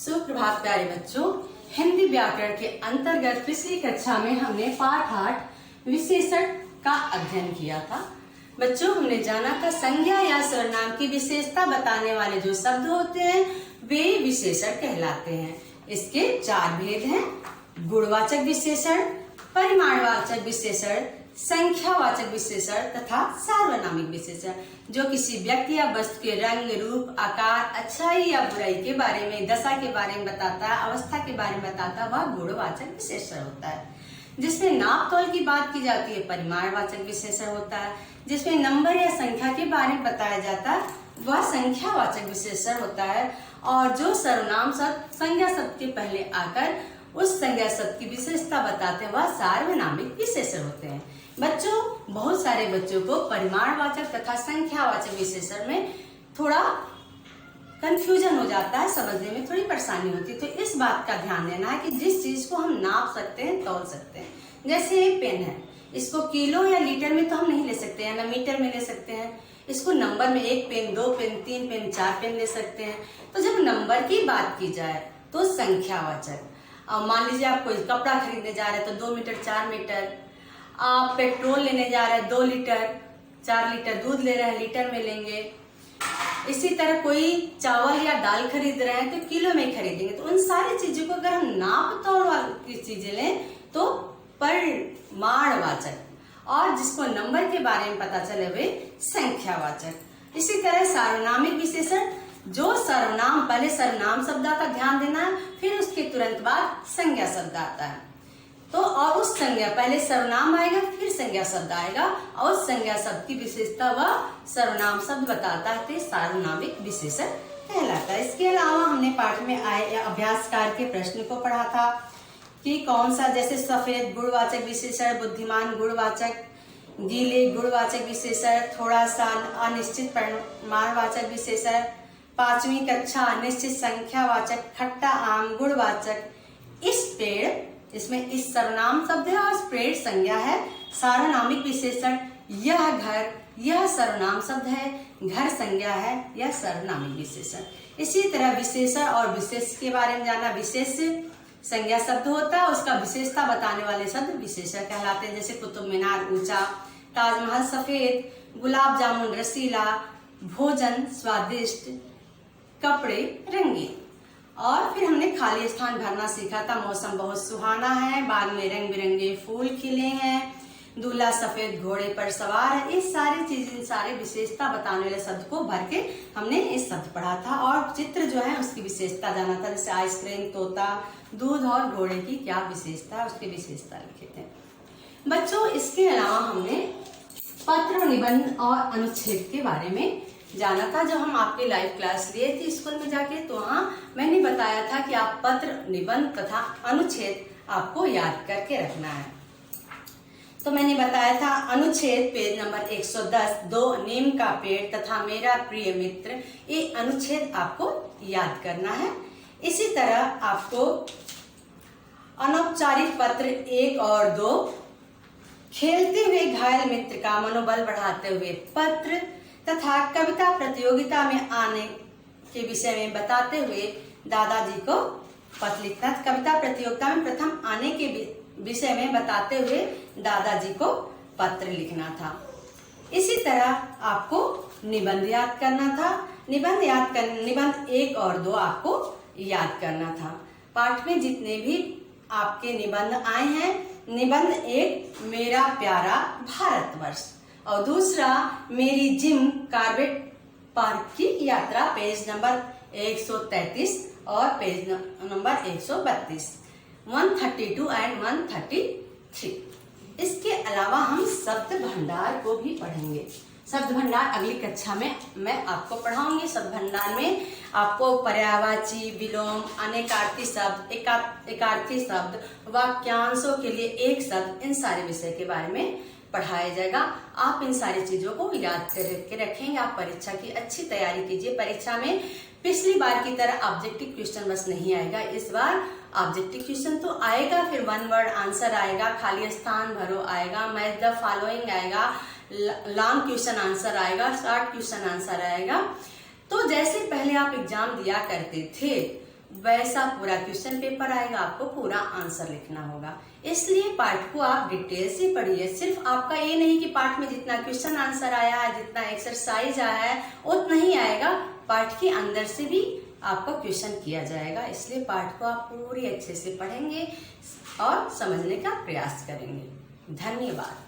सुप्रभात प्यारे बच्चों। हिंदी व्याकरण के अंतर्गत पिछली कक्षा में हमने पाठ 8 विशेषण का अध्ययन किया था। बच्चों, हमने जाना था संज्ञा या सर्वनाम की विशेषता बताने वाले जो शब्द होते हैं वे विशेषण कहलाते हैं। इसके 4 भेद हैं: गुणवाचक विशेषण, परिमाणवाचक विशेषण, संख्यावाचक विशेषण तथा सार्वनामिक विशेषण। जो किसी व्यक्ति या वस्तु के रंग, रूप, आकार, अच्छाई या बुराई के बारे में, दशा के बारे में बताता है, अवस्था के बारे में बताता है, वह गुणवाचक विशेषण होता है। जिसमें नाप तौल की बात की जाती है परिमाणवाचक विशेषण होता है। जिसमें नंबर या संख्या के बारे में बताया जाता है वह संख्यावाचक विशेषण होता है। और जो सर्वनाम शब्द संज्ञा शब्द के पहले आकर उस संज्ञा शब्द की विशेषता बताते हैं वह सार्वनामिक विशेषण होते हैं। बच्चों, बहुत सारे बच्चों को परिमाणवाचक तथा संख्यावाचक विशेषण में थोड़ा कंफ्यूजन हो जाता है, समझने में थोड़ी परेशानी होती है। तो इस बात का ध्यान देना है कि जिस चीज को हम नाप सकते हैं, तौल सकते हैं, जैसे एक पेन है, इसको किलो या लीटर में तो हम नहीं ले सकते हैं, ना मीटर में ले सकते हैं। इसको नंबर में 1 पेन, 2 पेन, 3 पेन, 4 पेन ले सकते हैं। तो जब नंबर की बात की जाए तो संख्यावाचक। अब मान लीजिए आप कोई कपड़ा खरीदने जा रहे हैं तो 2 मीटर, 4 मीटर। आप पेट्रोल लेने जा रहे हैं 2 लीटर, 4 लीटर। दूध ले रहे हैं लीटर में लेंगे। इसी तरह कोई चावल या दाल खरीद रहे हैं तो किलो में खरीदेंगे। तो उन सारी चीजों को अगर हम नाप तौल वाली चीजें लें तो परिमाणवाचक, और जिसको नंबर के बारे में पता चले वे संख्यावाचक। इसी तरह सार्वनामिक विशेषण, जो सर्वनाम, पहले सर्वनाम शब्द आता, ध्यान देना है, फिर उसके तुरंत बाद संज्ञा शब्द आता है। तो और उस संज्ञा, पहले सर्वनाम आएगा फिर संज्ञा शब्द आएगा, और उस संज्ञा शब्द की विशेषता वह सर्वनाम शब्द बताता है, तो सार्वनामिक विशेषण कहलाता है। इसके अलावा हमने पाठ में आए अभ्यास कार्य के प्रश्न को पढ़ा था कि कौन सा, जैसे सफेद गुणवाचक विशेषण, बुद्धिमान गुणवाचक, गीले गुणवाचक विशेषण, थोड़ा सा अनिश्चित परिमाणवाचक विशेषण, 5वीं कक्षा अनिश्चित संख्यावाचक, खट्टा आम गुणवाचक, इस पेड़, इसमें इस सर्वनाम शब्द है और पेड़ संज्ञा है। सार्वनामिक विशेषण, यह घर, यह सर्वनाम शब्द है, घर संज्ञा है, यह सार्वनामिक विशेषण। इसी तरह विशेषण और विशेष के बारे में जाना। विशेष संज्ञा शब्द होता है, उसका विशेषता बताने वाले शब्द विशेषण कहलाते हैं। जैसे कुतुब मीनार ऊंचा, ताजमहल सफेद, गुलाब जामुन रसीला, भोजन स्वादिष्ट, कपड़े रंगीन। और फिर हमने खाली स्थान भरना सीखा था। मौसम बहुत सुहाना है, बाग में रंग बिरंगे फूल खिले हैं, दूल्हा सफेद घोड़े पर सवार है। इस सारी चीज, इन सारे विशेषता बताने वाले शब्द को भर के हमने इस शब्द पढ़ा था। और चित्र जो है उसकी विशेषता जाना था, जैसे आइसक्रीम, तोता, दूध और घोड़े की क्या विशेषता है, उसकी विशेषता लिखे थे। बच्चों, इसके अलावा हमने पत्र, निबंध और अनुच्छेद के बारे में जाना था। जब हम आपकी लाइव क्लास लिए थी स्कूल में जाके, तो वहाँ मैंने बताया था कि आप पत्र, निबंध तथा अनुच्छेद आपको याद करके रखना है। तो मैंने बताया था अनुच्छेद पेज नंबर 110, 2 नीम का पेड़ तथा मेरा प्रिय मित्र, ये अनुच्छेद आपको याद करना है। इसी तरह आपको अनौपचारिक पत्र 1 और 2, खेलते हुए घायल मित्र का मनोबल बढ़ाते हुए पत्र तथा कविता प्रतियोगिता में आने के विषय में बताते हुए दादाजी को पत्र लिखना। कविता प्रतियोगिता में प्रथम आने के विषय में बताते हुए दादाजी को पत्र लिखना था। इसी तरह आपको निबंध याद करना था। निबंध 1 और 2 आपको याद करना था। पाठ में जितने भी आपके निबंध आए हैं, निबंध 1 मेरा प्यारा भारतवर्ष, और दूसरा मेरी जिम कार्बेट पार्क की यात्रा, पेज नंबर 133 और पेज नंबर 132, 132 एंड 133। इसके अलावा हम शब्द भंडार को भी पढ़ेंगे। शब्द भंडार अगली कक्षा में मैं आपको पढ़ाऊंगी। शब्द भंडार में आपको पर्यायवाची, विलोम, अनेकार्थी शब्द, एकार्थी शब्द, वाक्यांशों के लिए एक शब्द, इन सारे विषय के बारे में पढ़ाया जाएगा। आप इन सारी चीजों को याद करके रखेंगे। आप परीक्षा की अच्छी तैयारी कीजिए। परीक्षा में पिछली बार की तरह ऑब्जेक्टिव क्वेश्चन बस नहीं आएगा, इस बार ऑब्जेक्टिव क्वेश्चन तो आएगा, फिर 1 वर्ड आंसर आएगा, खाली स्थान भरो आएगा, मैच द फॉलोइंग आएगा, लॉन्ग क्वेश्चन आंसर आएगा, शॉर्ट क्वेश्चन आंसर आएगा। तो जैसे पहले आप एग्जाम दिया करते थे वैसा पूरा क्वेश्चन पेपर आएगा, आपको पूरा आंसर लिखना होगा। इसलिए पाठ को आप डिटेल से पढ़िए। सिर्फ आपका ये नहीं कि पाठ में जितना क्वेश्चन आंसर आया है, जितना एक्सरसाइज आया है उतना ही आएगा, पाठ के अंदर से भी आपका क्वेश्चन किया जाएगा। इसलिए पाठ को आप पूरी अच्छे से पढ़ेंगे और समझने का प्रयास करेंगे। धन्यवाद।